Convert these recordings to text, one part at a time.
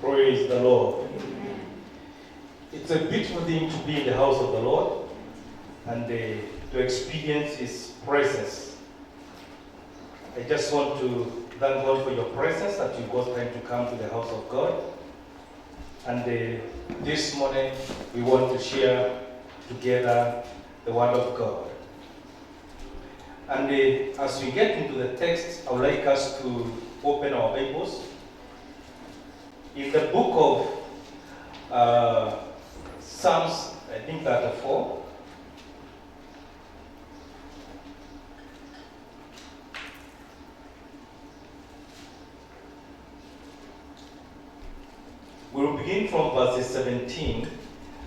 Praise the Lord. It's a beautiful thing to be in the house of the Lord and to experience His presence. I just want to thank God for your presence, that you got time to come to the house of God. And this morning we want to share together the Word of God. And as we get into the text, I would like us to open our Bibles in the book of Psalms, I think 34. We'll begin from verses 17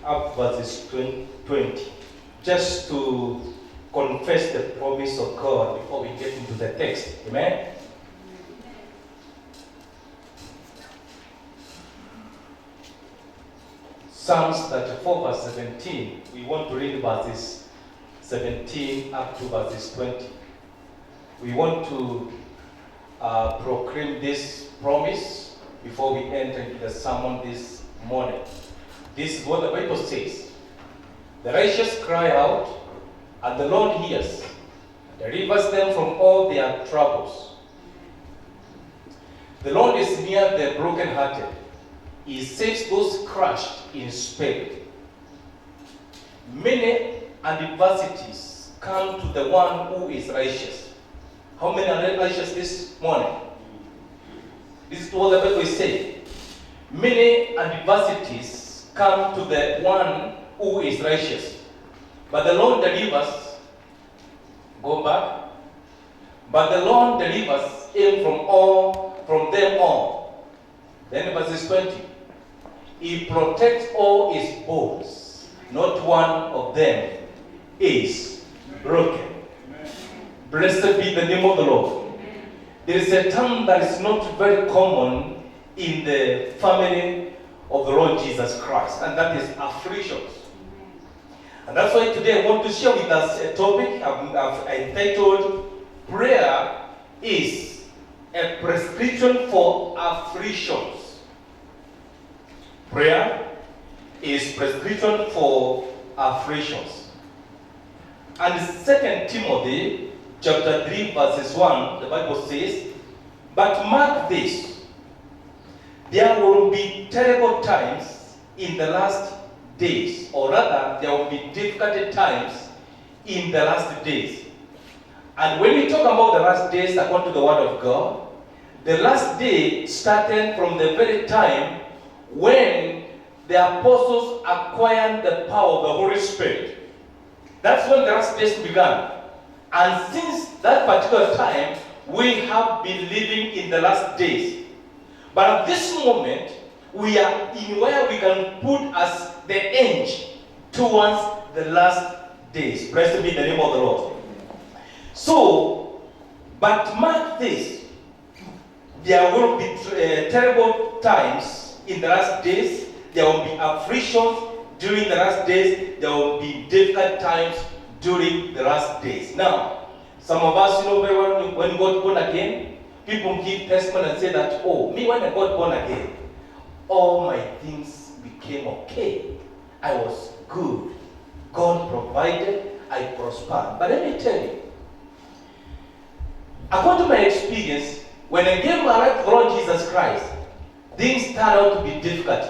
up verses 20, just to confess the promise of God before we get into the text. Amen? Psalms 34 verse 17. We want to read verses 17 up to verses 20. We want to proclaim this promise before we enter into the sermon this morning. This is what the Bible says. The righteous cry out, and the Lord hears, and delivers them from all their troubles. The Lord is near the brokenhearted. He saves those crushed in spirit. Many adversities come to the one who is righteous. How many are righteous this morning? This is what the Bible is saying. Many adversities come to the one who is righteous. But the Lord delivers. Go back. But the Lord delivers him from them all. Then verses 20. He protects all his bones. Not one of them is broken. Blessed be the name of the Lord. There is a term that is not very common in the family of the Lord Jesus Christ, and that is afflictions. And that's why today I want to share with us a topic I've entitled, Prayer is a Prescription for Afflictions. Prayer is prescription for afflictions. And 2 Timothy chapter 3 verses 1, the Bible says, but mark this, there will be terrible times in the last days, or rather, there will be difficult times in the last days. And when we talk about the last days according to the Word of God, the last day started from the very time when the apostles acquired the power of the Holy Spirit. That's when the last days began. And since that particular time, we have been living in the last days. But at this moment, we are in where we can put as the edge towards the last days. Blessed be the name of the Lord. So, but mark this, there will be terrible times in the last days. There will be afflictions during the last days. There will be difficult times during the last days. Now, some of us, very well, when we got born again, people give testimony and say that, oh, me, when I got born again, all my things became okay. I was good. God provided, I prospered. But let me tell you, according to my experience, when I gave my life to the Lord Jesus Christ, things turned out to be difficult.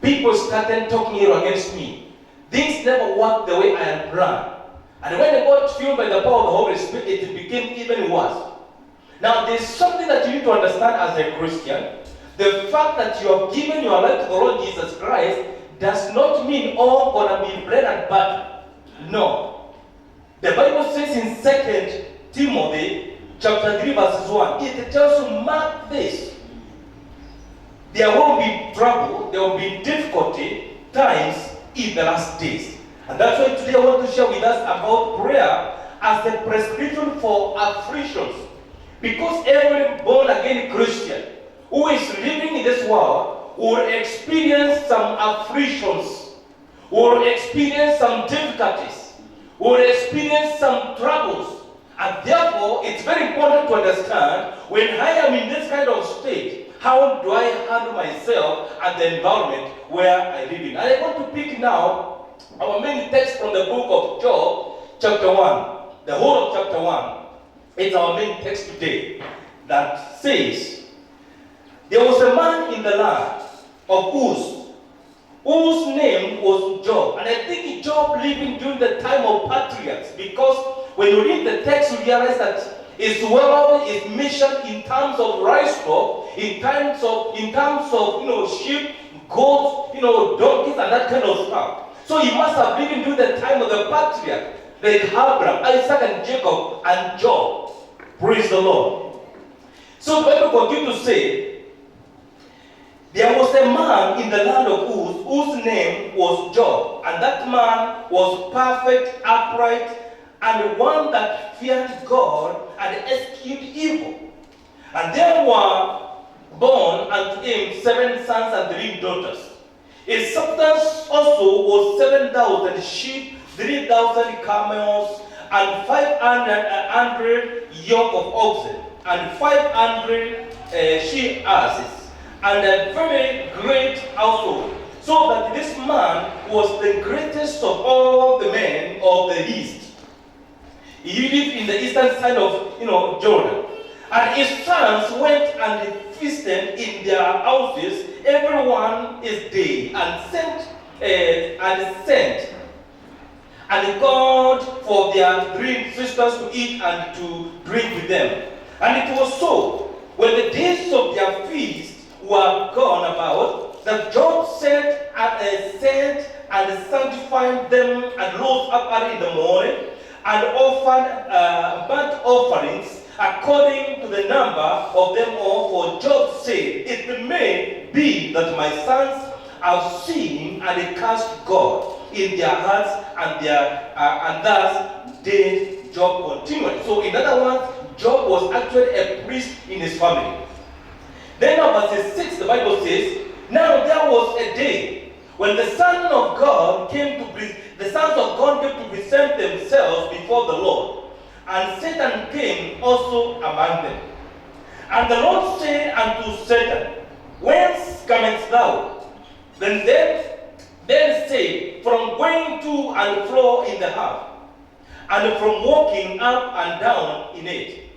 People started talking here against me. Things never worked the way I had planned. And when I got filled by the power of the Holy Spirit, it became even worse. Now, there's something that you need to understand as a Christian. The fact that you have given your life to the Lord Jesus Christ does not mean all gonna be bread and butter. No. The Bible says in 2 Timothy chapter 3 verses 1, it tells you, mark this. There will be trouble, there will be difficulty times in the last days. And that's why today I want to share with us about prayer as a prescription for afflictions. Because every born-again Christian who is living in this world will experience some afflictions, will experience some difficulties, will experience some troubles. And therefore, it's very important to understand, when I am in this kind of state, How do I handle myself and the environment where I live in? And I want to pick now our main text from the book of Job, chapter 1. The whole of chapter 1 is our main text today that says, there was a man in the land of Uz, whose name was Job. And I think Job living during the time of patriarchs, because when you read the text, you realize that his wealth is measured in terms of livestock, in terms of sheep, goats, donkeys, and that kind of stuff. So he must have lived during the time of the patriarch, like Abraham, Isaac, and Jacob, and Job. Praise the Lord. So the Bible continues to say, there was a man in the land of Uz whose name was Job, and that man was perfect, upright, and one that feared God and eschewed evil. And there were born unto him 7 sons and 3 daughters. His substance also was 7,000 sheep, 3,000 camels, and 500 yoke of oxen, and 500 she asses, and a very great household. So that this man was the greatest of all the men of the east. He lived in the eastern side of Jordan. And his sons went and feasted in their houses, everyone his day, and sent and called for their 3 sisters to eat and to drink with them. And it was so, when the days of their feast were gone about, that Job sent and sanctified them and rose up early in the morning and offered burnt offerings according to the number of them all. For Job said, it may be that my sons have seen and they cast God in their hearts, and thus did Job continually. So in other words, Job was actually a priest in his family. Then now verse 6, the Bible says, now there was a day when the sons of God came to present themselves before the Lord, and Satan came also among them. And the Lord said unto Satan, whence comest thou? Then said, from going to and fro in the house, and from walking up and down in it.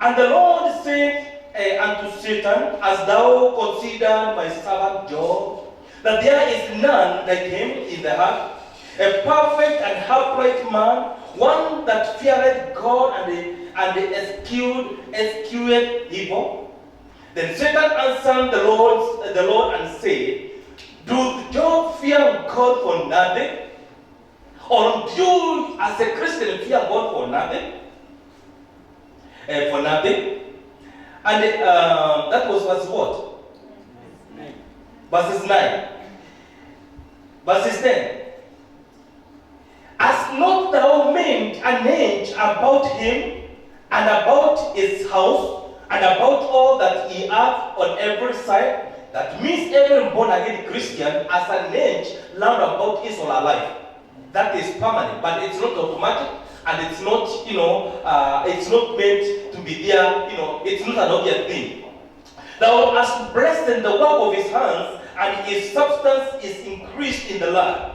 And the Lord said unto Satan, hast thou considered my servant Job, that there is none like him in the heart, a perfect and upright man, one that feareth God and eschewed evil? Then Satan answered the Lord and said, do Job fear God for nothing? Or do you, as a Christian, fear God for nothing? For nothing? And that was verse what? 9. Verses 9. Verses 10. Hast not thou made an edge about him, and about his house, and about all that he hath on every side? That means every born-again Christian has an edge round about his or her life. That is permanent, but it's not automatic, and it's not, it's not meant to be there, it's not an obvious thing. Thou hast blessed the work of his hands, and his substance is increased in the land.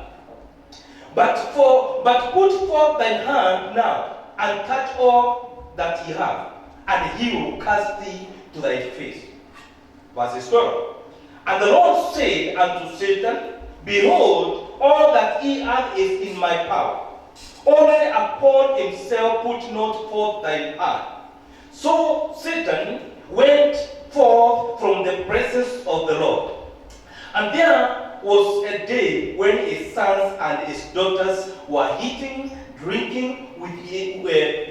But put forth thine hand now, and touch all that he hath, and he will cast thee to thy face. Verse 12. And the Lord said unto Satan, behold, all that he hath is in my power. Only upon himself put not forth thine hand. So Satan went forth from the presence of the Lord. And there was a day when his sons and his daughters were eating, drinking with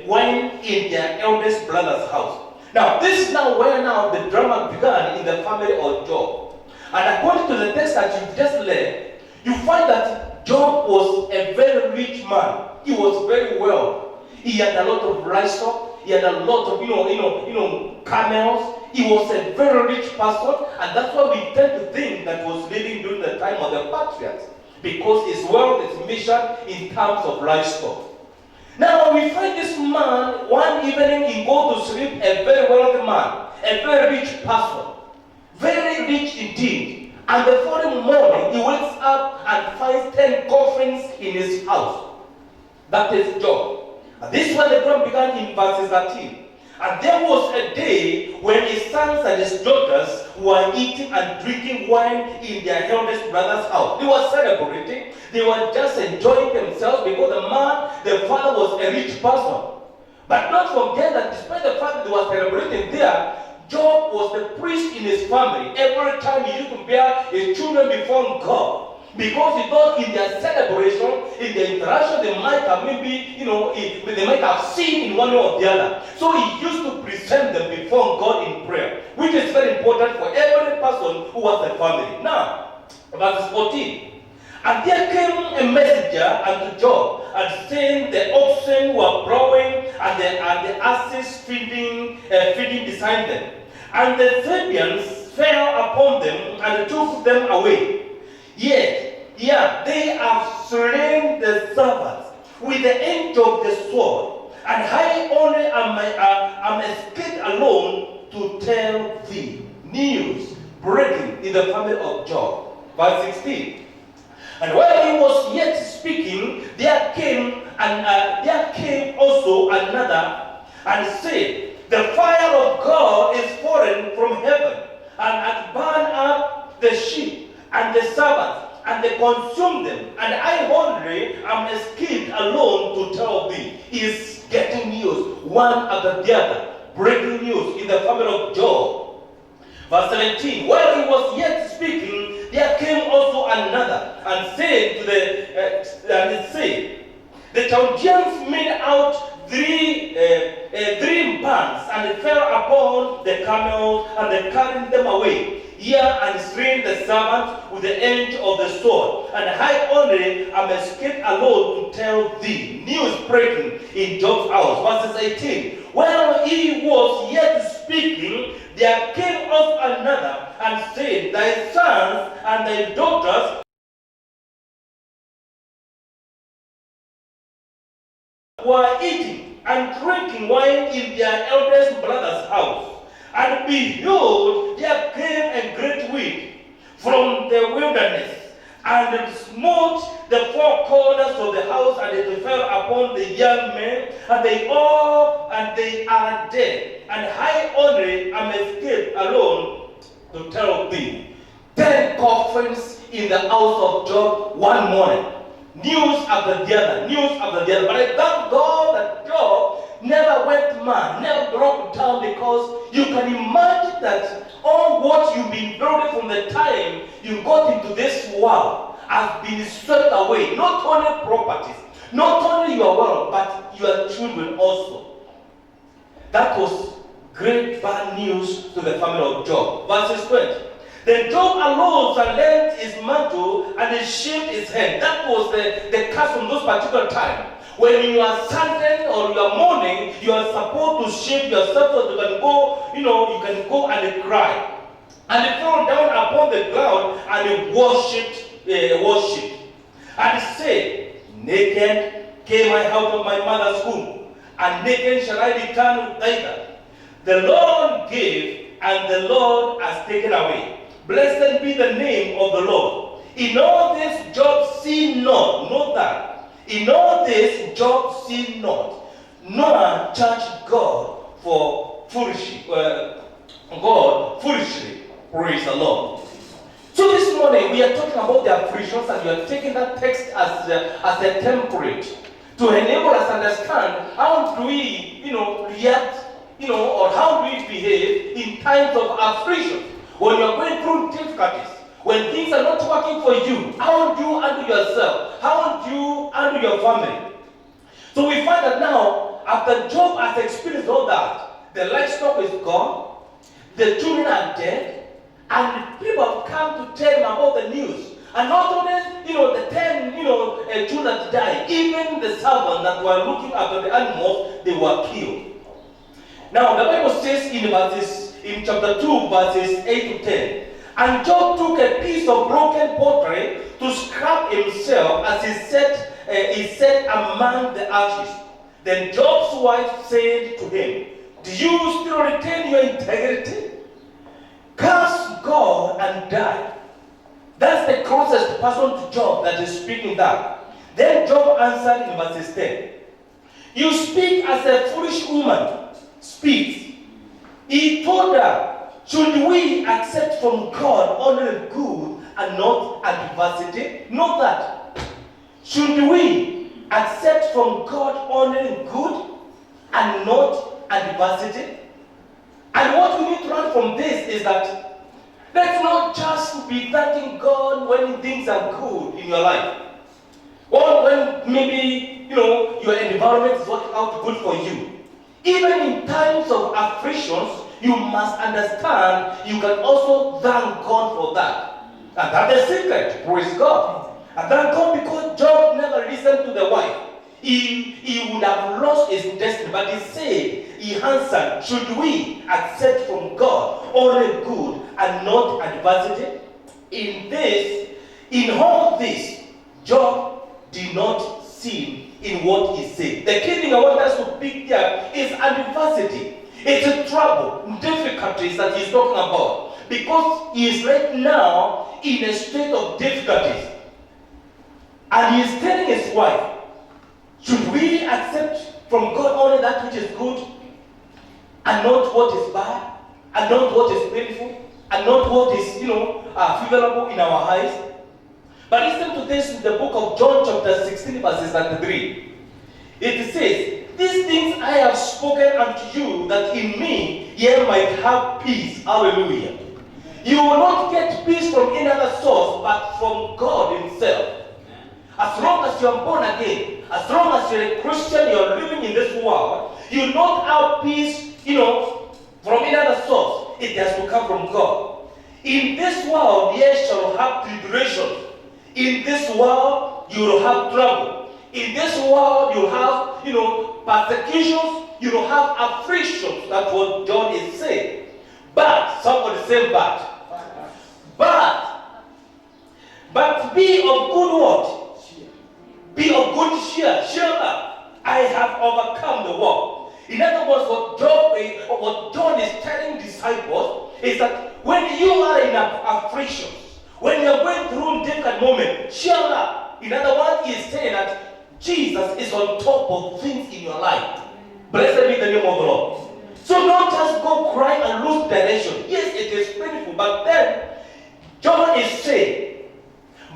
wine in their eldest brother's house. Now, this is now where now the drama began in the family of Job. And according to the text that you just read, you find that Job was a very rich man. He was very well. He had a lot of livestock. He had a lot of, camels. He was a very rich person, and that's why we tend to think that he was living during the time of the patriarchs, because his wealth is measured in terms of livestock. Now we find this man one evening he goes to sleep, a very wealthy man, a very rich person, very rich indeed. And the following morning, he wakes up and finds 10 coffins in his house. That is Job. And this one the drum began in verses 13. And there was a day when his sons and his daughters were eating and drinking wine in their eldest brother's house. They were celebrating. They were just enjoying themselves because the father was a rich person. But not forget that despite the fact that they were celebrating there, Job was the priest in his family. Every time he used to bear his children before God. Because he thought in their celebration, in their interaction, they might have they might have seen in one way or the other. So he used to present them before God in prayer, which is very important for every person who has a family. Now, verse 14. And there came a messenger unto Job, and saying, the oxen were plowing, and the asses feeding beside them. And the Sabians fell upon them, and took them away. Yet, they have slain the servants with the edge of the sword, and I only am escaped alone to tell thee news breaking in the family of Job. Verse 16. And while he was yet speaking, there came also another, and said, the fire of God is fallen from heaven, and hath burned up the sheep and the servants, and they consumed them, and I only am escaped alone to tell thee. He is getting news, one after the other, breaking news in the family of Job. Verse 17, while he was yet speaking, there came also another, and said the Chaldeans made out three bands, and they fell upon the camels, and they carried them away. And slain the servants with the edge of the sword, and I only am escaped alone to tell thee. News breaking in Job's house. Verses 18. While he was yet speaking, there came up another, and said, thy sons and thy daughters were eating and drinking wine in their eldest brother's house. And behold, there came a great wind from the wilderness, and it smote the four corners of the house, and it fell upon the young men, and they are dead. And I only am escaped alone to tell thee. 10 coffins in the house of Job one morning. News after the other, news after the other. But I thank God that Job never went mad, never broke down, because you can imagine that all what you've been building from the time you got into this world has been swept away. Not only properties, not only your wealth, but your children also. That was great bad news to the family of Job. Verses 20. Then Job arose and lent his mantle, and he shaved his head. That was the custom those particular time. When you are saddened or you are mourning, you are supposed to shave yourself so you can go and cry. And he fell down upon the ground and he worshipped. And he said, naked came I out of my mother's womb, and naked shall I return thither. The Lord gave, and the Lord has taken away. Blessed be the name of the Lord. In all this Job sinned not. Note that. In all this, Job sinned not, nor charged God foolishly. Praise the Lord. So this morning we are talking about the afflictions, and we are taking that text as a template to enable us to understand how do we, react, or how do we behave in times of affliction. When you are going through difficulties, when things are not working for you, how do you handle yourself? How do you handle your family? So we find that now, after Job has experienced all that, the livestock is gone, the children are dead, and people have come to tell him about the news. And not only, the 10, children that died, even the servants that were looking after the animals, they were killed. Now, the Bible says in chapter 2, verses 8 to 10, and Job took a piece of broken pottery to scrap himself as he sat among the ashes. Then Job's wife said to him, do you still retain your integrity? Curse God and died. That's the closest person to Job that is speaking that. Then Job answered in verse 10. You speak as a foolish woman speaks. He told her, should we accept from God only good and not adversity? Note that. Should we accept from God only good and not adversity? And what we need to learn from this is that let's not just be thanking God when things are good in your life. Or when maybe, your environment is working out good for you. Even in times of afflictions, you must understand you can also thank God for that. And that's the secret. Praise God. And thank God because Job never listened to the wife. He would have lost his destiny. But he answered, should we accept from God only good and not adversity? In all this, Job did not sin in what he said. The key thing I want us to pick here is adversity. It's a trouble, difficulties that he's talking about. Because he is right now in a state of difficulties. And he is telling his wife, should we accept from God only that which is good and not what is bad and not what is painful and not what is, favorable in our eyes? But listen to this in the book of John chapter 16 verses 33. It says, these things I have spoken unto you, that in me ye might have peace. Hallelujah. You will not get peace from any other source but from God himself. As long as you are born again, as long as you're a Christian, you're living in this world, you will not have peace, from any other source. It has to come from God. In this world, ye shall have tribulation. In this world, you will have trouble. In this world, you have, persecutions. You will have afflictions. That's what John is saying. But, somebody say but. But be of good what? Be of good cheer. Cheer up. I have overcome the world. In other words, what John is telling disciples is that when you are in afflictions, when you're going through a difficult moment, cheer up. In other words, he is saying that Jesus is on top of things in your life. Blessed be the name of the Lord. So don't just go cry and lose direction. Yes, it is painful, but then John is saying,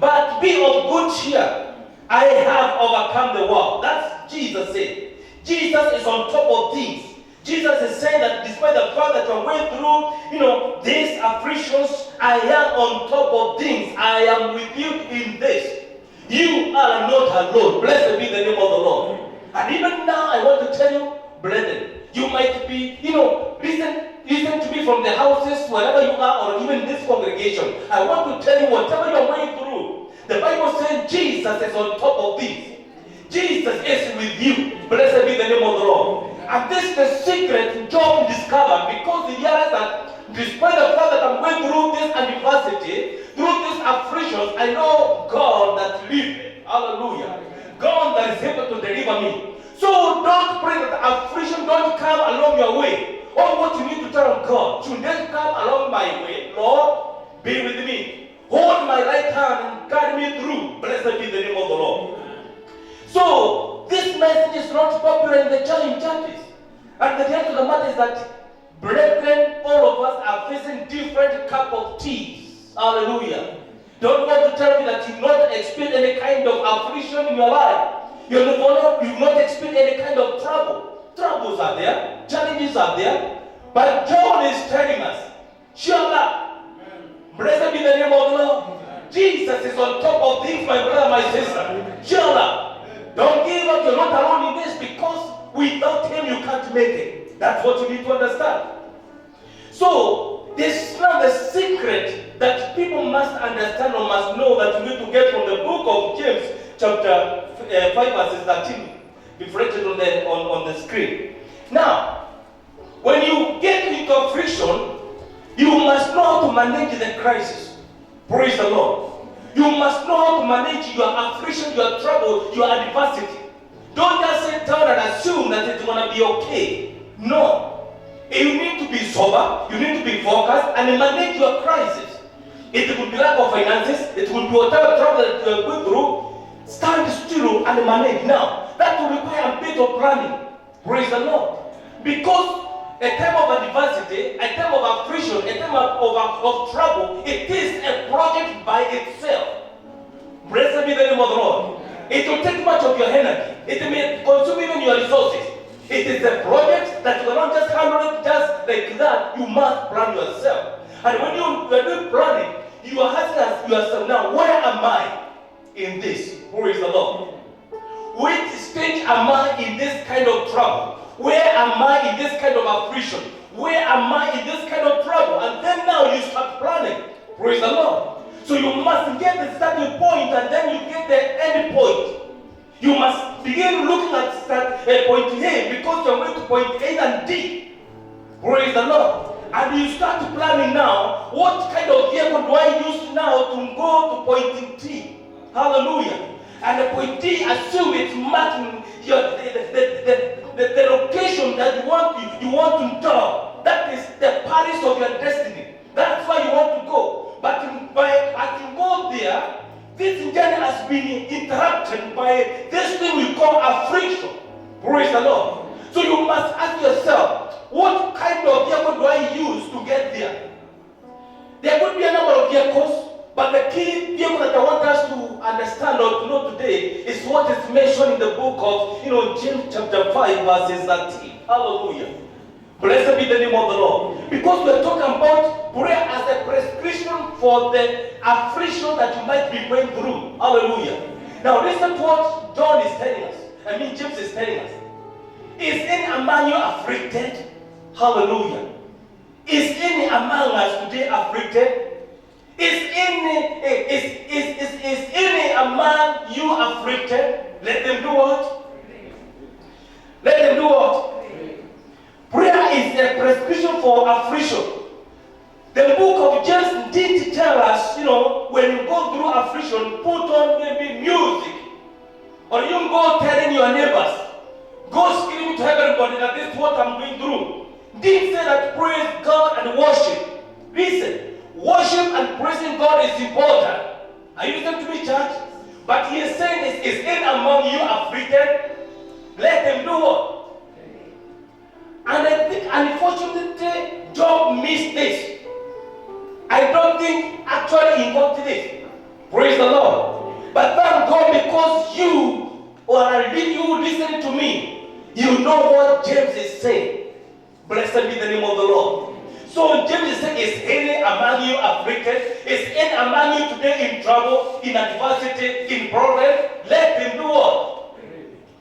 but be of good cheer. I have overcome the world. That's Jesus said. Jesus is on top of things. Jesus is saying that despite the fact that you're going through, these afflictions, I am on top of things. I am with you in this. You are not alone. Blessed be the name of the Lord. And even now, I want to tell you, brethren, you might be, listen to me from the houses, wherever you are, or even this congregation. I want to tell you, whatever you're going through, the Bible says Jesus is on top of things. Jesus is with you. Blessed be the name of the Lord. And this is the secret Job discovered, because he realized that despite the fact that I'm going through this adversity, through these afflictions, I know God that liveth. Hallelujah. God that is able to deliver me. So don't pray that affliction don't come along your way. All what you need to tell God, should they come along my way, Lord, be with me. Hold my right hand and guide me through. Blessed be the name of the Lord. So, this message is not popular in the churches. And the truth of the matter is that, brethren, all of us are facing different cup of teas. Hallelujah. Don't want to tell me that you've not experienced any kind of affliction in your life. You've not experienced any kind of trouble. Troubles are there. Challenges are there. But John is telling us, cheer up. Blessed be the name of the Lord. Jesus is on top of things, my brother, my sister. Cheer up. Don't give up. You're not alone in this, because without him you can't make it. That's what you need to understand. So, this is not the secret that people must understand or must know, that you need to get from the book of James, chapter 5, verses 13, reflected on the screen. Now, when you get into affliction, you must know how to manage the crisis. Praise the Lord. You must know how to manage your affliction, your trouble, your adversity. Don't just sit down and assume that it's going to be okay. No. You need to be sober, you need to be focused and manage your crisis. It could be lack of finances, it could be whatever trouble that you are going through. Stand still and manage. Now, that will require a bit of planning. Praise the Lord. Because a time of adversity, a time of affliction, a time of trouble, it is a project by itself. Blessed be the name of the Lord. It will take much of your energy. It may consume even your resources. It is a project that you cannot just handle it just like that. You must plan yourself. And when you are doing planning, you are asking yourself, now, where am I in this? Praise the Lord. Which stage am I in this kind of trouble? Where am I in this kind of affliction? Where am I in this kind of trouble? And then now you start planning. Praise the Lord. So you must get the starting point and then you get the end point. You must begin looking at point A because you're going to point A and D. Praise the Lord. And you start planning now, what kind of vehicle do I use now to go to point T? Hallelujah. And the point T, assume it's marking the location that you want to go. That is the Paris of your destiny. That's where you want to go. But as you go there, this journey has been interrupted by this thing we call affliction. Praise the Lord. So you must ask yourself, what kind of vehicle do I use to get there? There could be a number of vehicles, but the key vehicle that I want us to understand or to know today is what is mentioned in the book of, James chapter 5, verses 13. Hallelujah. Blessed be the name of the Lord. Because we're talking about prayer as a prescription for the affliction that you might be going through. Hallelujah. Now listen to what John is telling us. James is telling us. Is any among you afflicted? Hallelujah. Is any among us today afflicted? Is any among you afflicted? Let them do what? Let them do what? Prayer is a prescription for affliction. The book of James did tell us, when you go through affliction, put on maybe music. Or you go telling your neighbors, go screaming to everybody that this is what I'm going through. Didn't say that praise God and worship. Listen, worship and praising God is important. Are you listening to me, church? But he is saying, is any among you afflicted? Let them do what? And I think, unfortunately, Job missed this. I don't think actually he got this. Praise the Lord. But thank God, because you listening to me, you know what James is saying. Blessed be the name of the Lord. So James is saying, is any among you afflicted? Is any among you today in trouble, in adversity, in problem? Let them do what?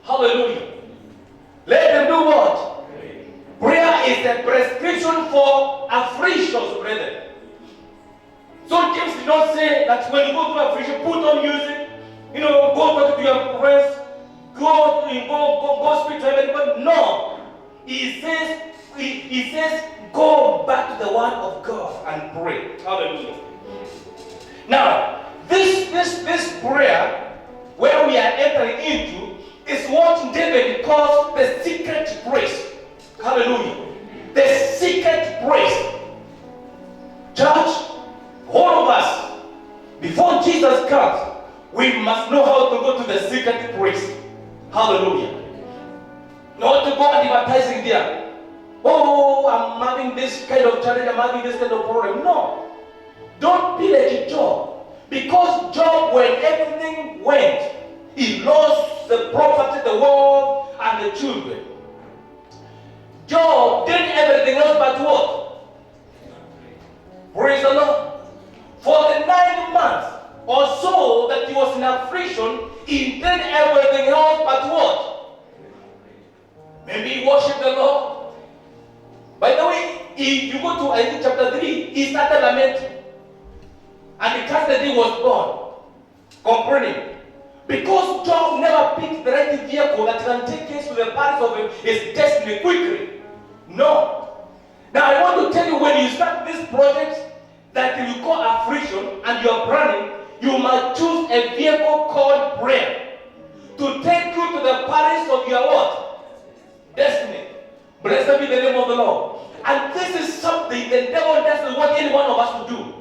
Hallelujah. Let them do what? Prayer is a prescription for afflictions, brethren. So James did not say that when you go through affliction, put on music, go talk to your friends, go speak to everybody. No. He says, go back to the word of God and pray. Hallelujah. Now, this prayer, where we are entering into, is what David calls the secret praise. Hallelujah. The secret praise. Church, all of us, before Jesus comes, we must know how to go to the secret praise. Hallelujah. Not to go advertising there. Oh, I'm having this kind of challenge, I'm having this kind of problem. No. Don't be like Job. Because Job, when everything went, he lost the property, the world, and the children. Job did everything else but what? Praise the Lord. For the 9 months or so that he was in affliction, he did everything else but what? Maybe he worshiped the Lord. By the way, if you go to Isaiah chapter 3, he started lamenting. And the custody was born. Complaining. Because Job never picked the right vehicle that can take us to the path of his destiny quickly. No. Now I want to tell you, when you start this project that you call affliction and you are planning, you must choose a vehicle called prayer to take you to the path of your what? Destiny. Blessed be the name of the Lord. And this is something something, the devil doesn't want any one of us to do.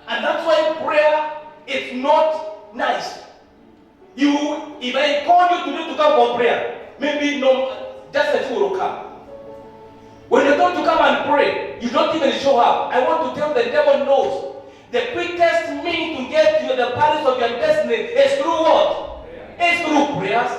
And that's why prayer is not nice. If I call you today to come for prayer, maybe no, just a few will come. When you don't to come and pray, you don't even show up. I want to tell the devil knows. The quickest means to get to the palace of your destiny is through what? It's through prayers.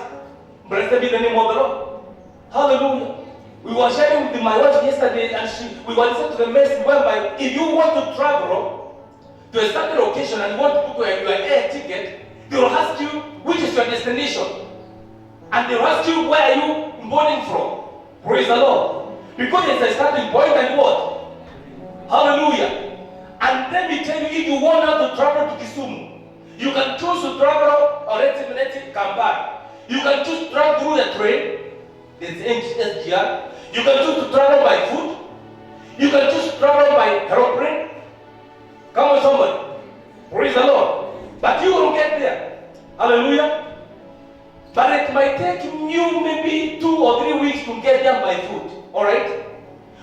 Blessed be the name of the Lord. Hallelujah. We were sharing with my wife yesterday, and we were listening to the message whereby if you want to travel to a certain location and you want to book your air ticket, they will ask you which is your destination. And they will ask you where are you boarding from. Praise the Lord. Because it's a starting point and what? Hallelujah. And let me tell you, if you want to travel to Kisumu, you can choose to travel or let it come back. You can choose to travel through the train. There's SGR. You can choose to travel by foot. You can choose to travel by aeroplane. Come on, somebody. Praise the Lord. But you will get there. Hallelujah. But it might take you maybe 2 or 3 weeks to get there by foot. Alright?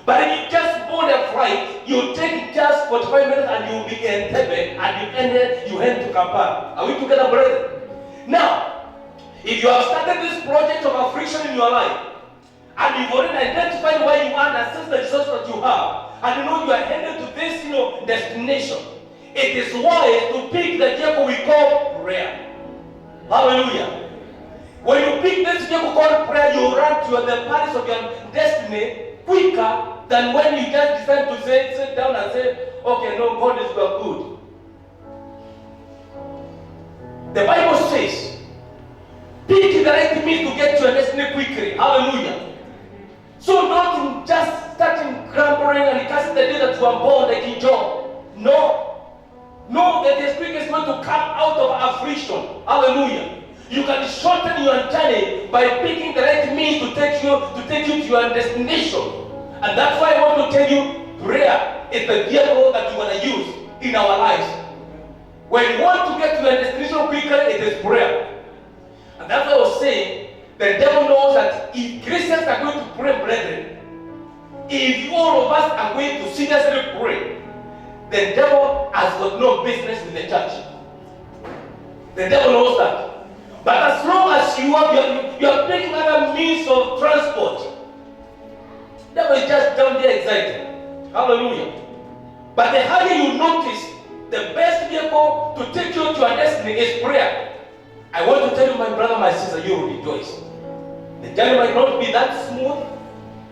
But if you just board a flight, you take just 45 minutes and you will be in Entebbe and you head to Kampala. Are we together, brethren? Now, if you have started this project of affliction in your life, and you've already identified where you are and assessed the resources that you have, and you know you are headed to this destination, it is wise to pick the vehicle we call prayer. Hallelujah. When you pick this vehicle called prayer, you run to the palace of your destiny quicker than when you just decide to sit down and say, okay, no, God is good. The Bible says, pick the right means to get to your destiny quickly. Hallelujah. So don't just start grumbling and cursing the day that you are born like in Job. No. Know that the quickest is going to come out of affliction. Hallelujah. You can shorten your journey by picking the right means to take you to your destination. And that's why I want to tell you, prayer is the vehicle that you want to use in our lives. When you want to get to your destination quicker, it is prayer. And that's what I was saying. The devil knows that if Christians are going to pray, brethren, if all of us are going to seriously pray, the devil has got no business with the church. The devil knows that. But as long as you are taking other means of transport, that was just down there excited. Hallelujah. But the harder you notice, the best vehicle to take you to your destiny is prayer. I want to tell you, my brother, my sister, you will rejoice. The journey might not be that smooth.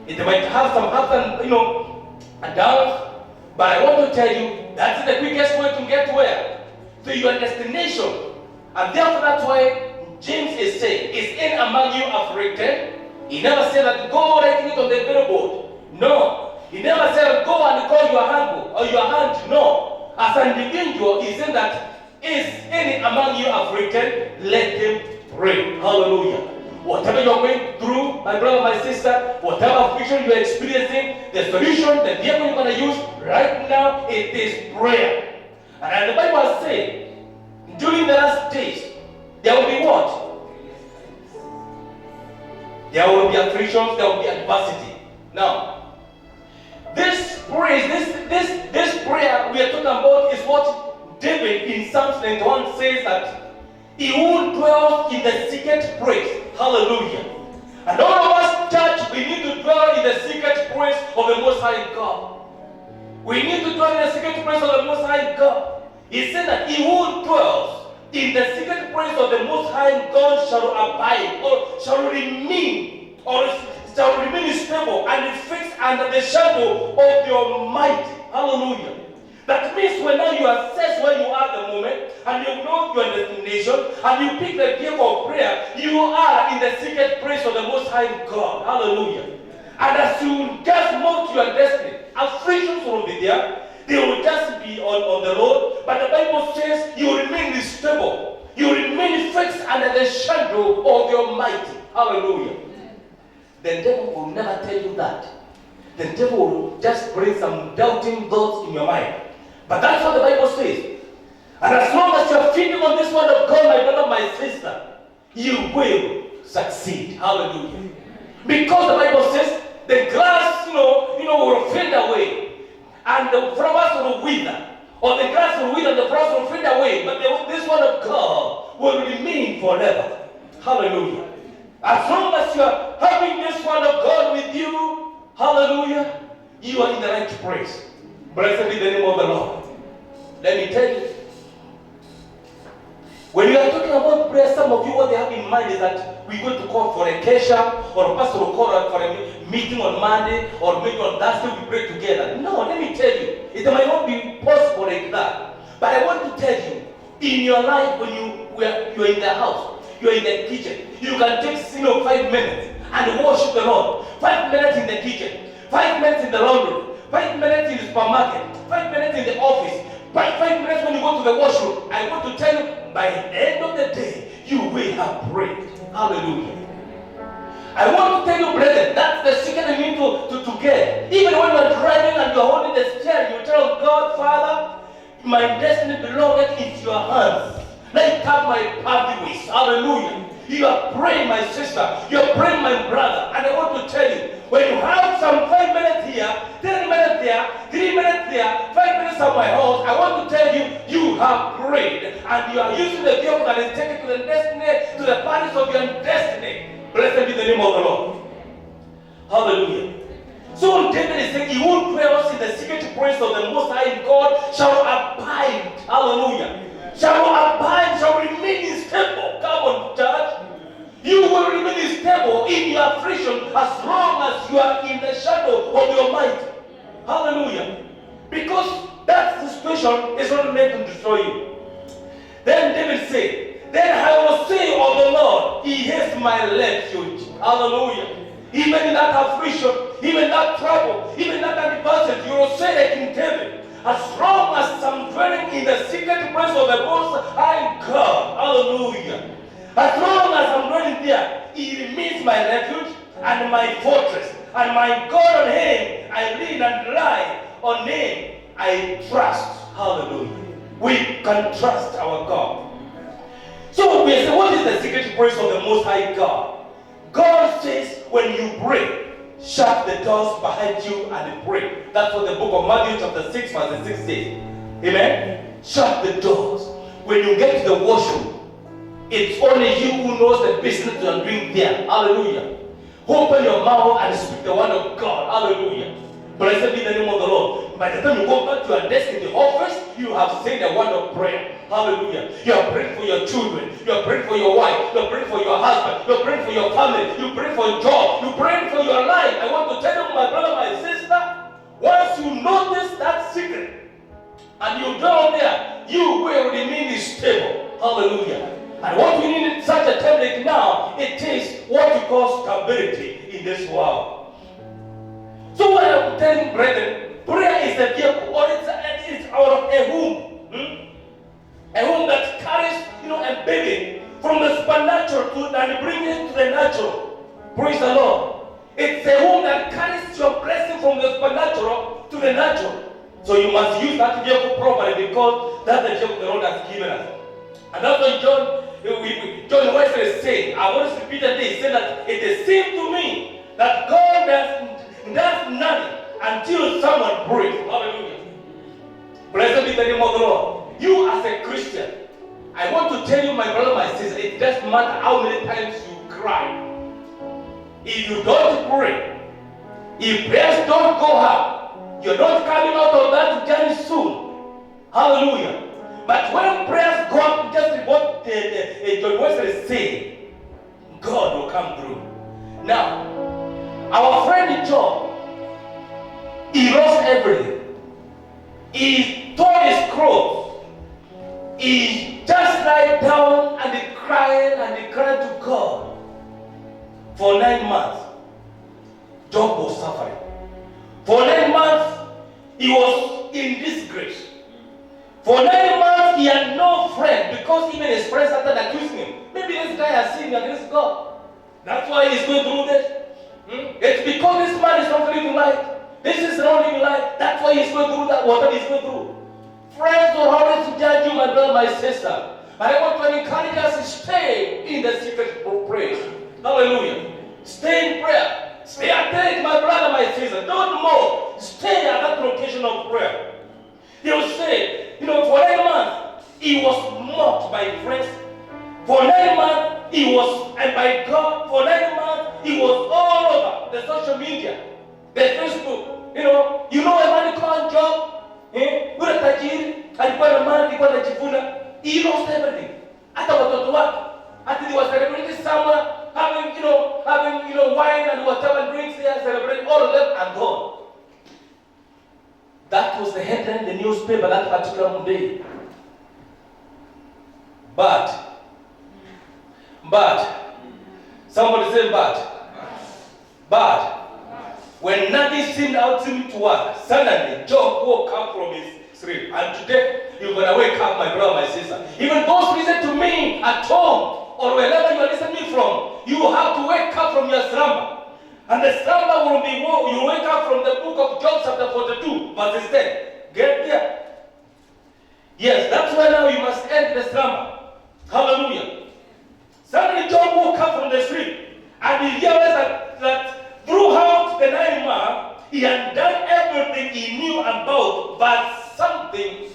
It might have some ups and downs. But I want to tell you, that's the quickest way to get where? To your destination. And therefore, that's why James is saying, is any among you afflicted? He never said that go writing it on the billboard. No. He never said go and call your humble or your aunt. No. As an individual, he said that is any among you afflicted? Let him pray. Hallelujah. Whatever you're going through, my brother, my sister, whatever affliction you're experiencing, the solution, the vehicle you're going to use right now, it is prayer. And the Bible says, during the last days, there will be what? There will be afflictions, there will be adversity. Now, this praise, this prayer we are talking about is what David in Psalms 91 says that he who dwells in the secret place. Hallelujah. And all of us, church, we need to dwell in the secret place of the Most High God. We need to dwell in the secret place of the Most High God. He said that he who dwells in the secret place of the Most High God shall abide, or shall remain stable and fixed under the shadow of the Almighty. Hallelujah. That means when now you assess where you are at the moment, and you know your destination, and you pick the gift of prayer, you are in the secret place of the Most High God. Hallelujah. And as you just move to your destiny, afflictions will be there. They will just be on the road. But the Bible says you remain stable. You remain fixed under the shadow of the Almighty. Hallelujah. The devil will never tell you that. The devil will just bring some doubting thoughts in your mind. But that's what the Bible says. And as long as you are feeding on this word of God, my brother, my sister, you will succeed. Hallelujah. Because the Bible says the grass, will fade away. and the flowers will wither, or the grass will wither, and the flowers will fade away. But this word of God will remain forever. Hallelujah. As long as you are having this word of God with you, hallelujah, you are in the right place. Blessed be the name of the Lord. Let me tell you, when you are talking about prayer, some of you, what they have in mind is that we're going to call for a kesha, or a pastor will call for a meeting on Monday, or maybe on Thursday we pray together. No, let me tell you, it might not be possible like that. But I want to tell you, in your life, when you're in the house, you're in the kitchen, you can take 5 minutes and worship the Lord. 5 minutes in the kitchen, 5 minutes in the laundry, 5 minutes in the supermarket, 5 minutes in the office, 5 minutes when you go to the washroom. I want to tell you, by the end of the day, you will have prayed. Hallelujah. I want to tell you, brethren, that's the secret you need to get. Even when you're driving and you're holding the steering, you tell God, Father, my destiny belongs in your hands. Let it have my pathways. Hallelujah. You are praying, my sister. You are praying, my brother. And I want to tell you, when you have some 5 minutes here, 10 minutes there, 3 minutes there, 5 minutes at my house, I want to tell you, you have prayed. And you are using the vehicle that is taken to the destiny, to the palace of your destiny. Blessed be the name of the Lord. Hallelujah. So David is saying, he who dwells in the secret place of the Most High God shall abide. Hallelujah. Shall abide, shall remain stable. Come on, church. You will remain stable in your affliction as long as you are in the shadow of your mind. Hallelujah. Because that situation is not meant to destroy you. Then David said, then I will say of the Lord, He is my refuge. Hallelujah. Even in that affliction, even that trouble, even that adversity, you will say like in David, as long as I'm dwelling in the secret place of the Most High God. Hallelujah. As long as I'm dwelling there, He remains my refuge and my fortress. And my God, on Him I lean and rely. On Him I trust. Hallelujah. We can trust our God. So we say, what is the secret place of the Most High God? God says, when you pray, shut the doors behind you and pray. That's what the book of Matthew chapter 6 verse 6 says. Amen? Shut the doors. When you get to the washroom, it's only you who knows the business you are doing there. Hallelujah. Open your mouth and speak the word of God. Hallelujah. Blessed be the name of the Lord. By the time you go back to your desk in the office, you have said the word of prayer. Hallelujah. You are praying for your children. You are praying for your wife. You are praying for your husband. You are praying for your family. You are praying for your job. You are praying for your life. I want to tell you, my brother, my sister, once you notice that secret and you go there, you will remain stable. Hallelujah. And what we need in such a time like now, it is what we call stability in this world. So what I'm telling brethren, prayer is a vehicle, or it's out of a womb. A womb that carries, a baby from the supernatural and brings it to the natural. Praise the Lord. It's a womb that carries your blessing from the supernatural to the natural. So you must use that vehicle properly, because that's the vehicle the Lord has given us. And that's what John Wesley said. I want to repeat that he said that it seemed to me that God does nothing until someone prays. Hallelujah. Blessed be the name of the Lord. You as a Christian, I want to tell you, my brother, my sister, it doesn't matter how many times you cry. If you don't pray, if prayers don't go up, you're not coming out of that journey soon. Hallelujah. But when prayers go up, just what John Wesley said, God will come through. Now, our friend Job, he lost everything. He tore his clothes. He just lied down and he cried to God. For 9 months, Job was suffering. For 9 months, he was in disgrace. For 9 months, he had no friend, because even his friends started accusing him. Maybe this guy has sinned against God. That's why he's going through this. It's because this man is not living life. This is not living life. That's why he's going through that, whatever he's going through. Friends will always judge you, my brother, my sister. But I want to encourage us to stay in the secret of prayer. Hallelujah. Stay in prayer. Stay attentive, my brother, my sister. Don't move. Stay at that location of prayer. social media, the Facebook, you know a man called Job, ule tajiri, alikuwa na mali, alikuwa anajivuna, he lost everything. Hata watoto wake, hata they were celebrating somewhere, having wine and whatever drinks they are celebrating, all of them are gone. That was the headline in the newspaper that particular day. But, somebody say but, when nothing seemed out to work, suddenly Job woke up from his sleep. And today, you're going to wake up, my brother, my sister. Even those listen to me at home or wherever you are listening from, you have to wake up from your slumber. And the slumber will be, you wake up from the book of Job chapter 42, verses 10. Get there. Yes, that's why now you must end the slumber. Hallelujah. Suddenly Job woke up from the sleep and he realized that throughout the 9 months, he had done everything he knew about, but something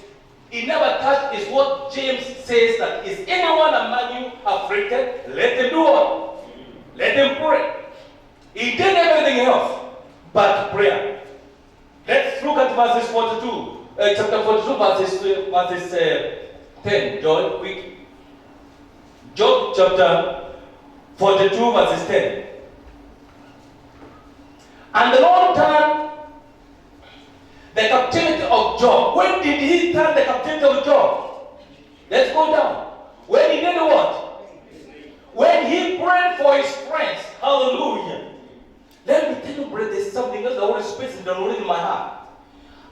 he never touched is what James says, that is anyone among you afflicted? Let him do what? Let him pray. He did everything else but prayer. Let's look at verses 42. Chapter 42, verses 10. John, quick. Job chapter 42, verses 10. And the Lord turned the captivity of Job. When did he turn the captivity of Job? Let's go down. When he did what? When he prayed for his friends. Hallelujah. Let me tell you, brother, there's something else the Holy Spirit is downloading in my heart.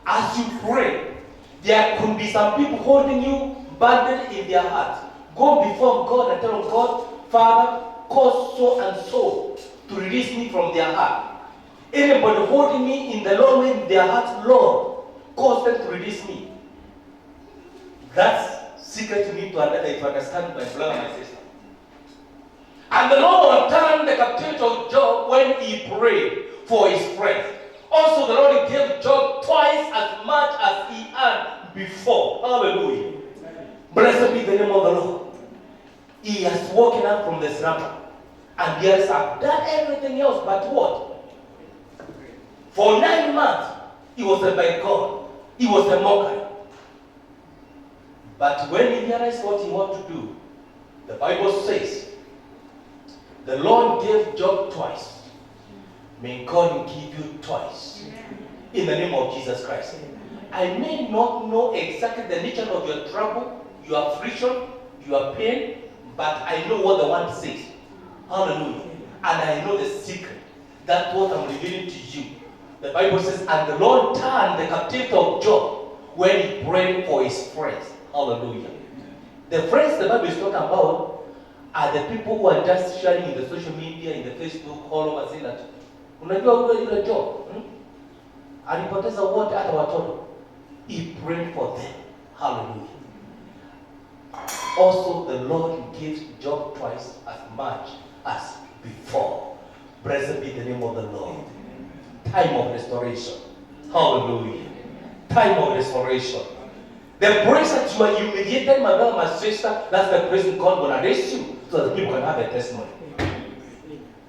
As you pray, there could be some people holding you burdened in their hearts. Go before God and tell God, Father, cause so and so to release me from their heart. Anybody holding me in the Lord way in their heart, Lord, cause them to release me. That's secret to me to understand, my brother, my sister. And the Lord turned the captivity of Job when he prayed for his friends. Also, the Lord gave Job twice as much as he had before. Hallelujah. Blessed be the name of the Lord. He has woken up from the slumber. And he has done everything else but what? For 9 months, he was a by God. He was a mocker. But when he realized what he wanted to do, the Bible says, the Lord gave Job twice. May God give you twice. In the name of Jesus Christ. I may not know exactly the nature of your trouble, your affliction, your pain, but I know what the one says. Hallelujah. And I know the secret. That's what I'm revealing to you. The Bible says, and the Lord turned the captivity of Job when he prayed for his friends. Hallelujah. The friends the Bible is talking about are the people who are just sharing in the social media, in the Facebook, all over, saying that, unajua yule Job, alipoteza wote hata watoto. He prayed for them. Hallelujah. Also, the Lord gives Job twice as much as before. Blessed be the name of the Lord. Time of restoration. Hallelujah. Time of restoration. The praise that you are humiliated, my brother, my sister, that's the praise God will raise you so that people can have a testimony.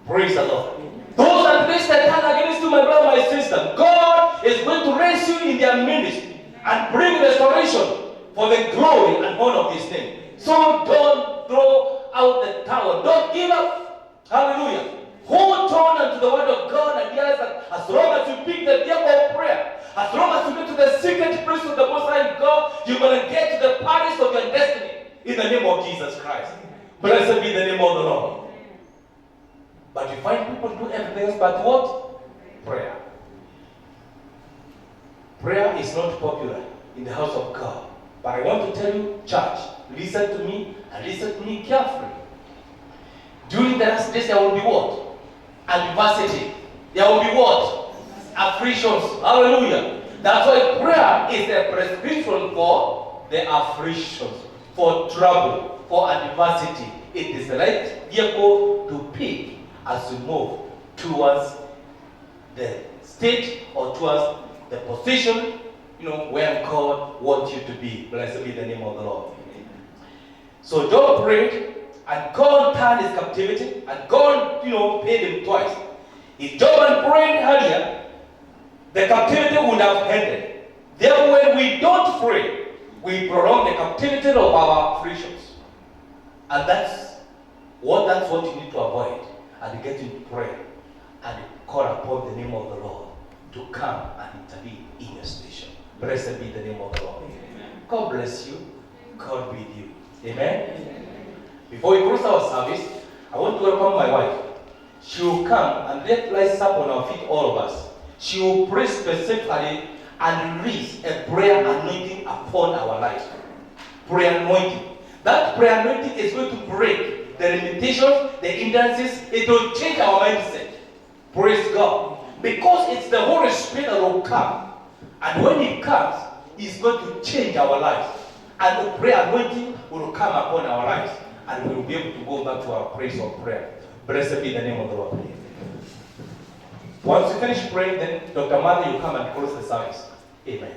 Praise the Lord. Those that raise their hand against you, my brother, my sister, God is going to raise you in their ministry and bring restoration for the glory and honor of His name. So don't throw out the towel. Don't give up. Hallelujah. Hold on unto the word of God and realize that as long as you pick the table of prayer, as long as you get to the secret place of the Most High God, you're going to get to the palace of your destiny in the name of Jesus Christ. Blessed be the name of the Lord. But you find people do everything else but what? Prayer. Prayer is not popular in the house of God. But I want to tell you, church, listen to me and listen to me carefully. During the last days, there will be what? Adversity. There will be what? Afflictions. Hallelujah. That's why prayer is a prescription for the afflictions, for trouble, for adversity. It is the right vehicle to pick as you move towards the state or towards the position, where God wants you to be. Blessed be the name of the Lord. So Job prayed, and God turned his captivity, and God, paid him twice. If Job had prayed earlier, the captivity would have ended. Therefore, when we don't pray, we prolong the captivity of our afflictions. And that's what you need to avoid. And get into prayer and call upon the name of the Lord to come and intervene in your situation. Blessed be the name of the Lord. Amen. God bless you. God be with you. Amen? Amen. Before we close our service, I want to welcome my wife. She will come and let lights up on our feet, all of us. She will pray specifically and release a prayer anointing upon our life. Prayer anointing. That prayer anointing is going to break the limitations, the hindrances. It will change our mindset. Praise God. Because it's the Holy Spirit that will come. And when He comes, He's going to change our lives. And the prayer anointing will come upon our lives. And we will be able to go back to our place of prayer. Blessed be the name of the Lord. Once you finish praying, then Dr. Matthew will come and close the service. Amen.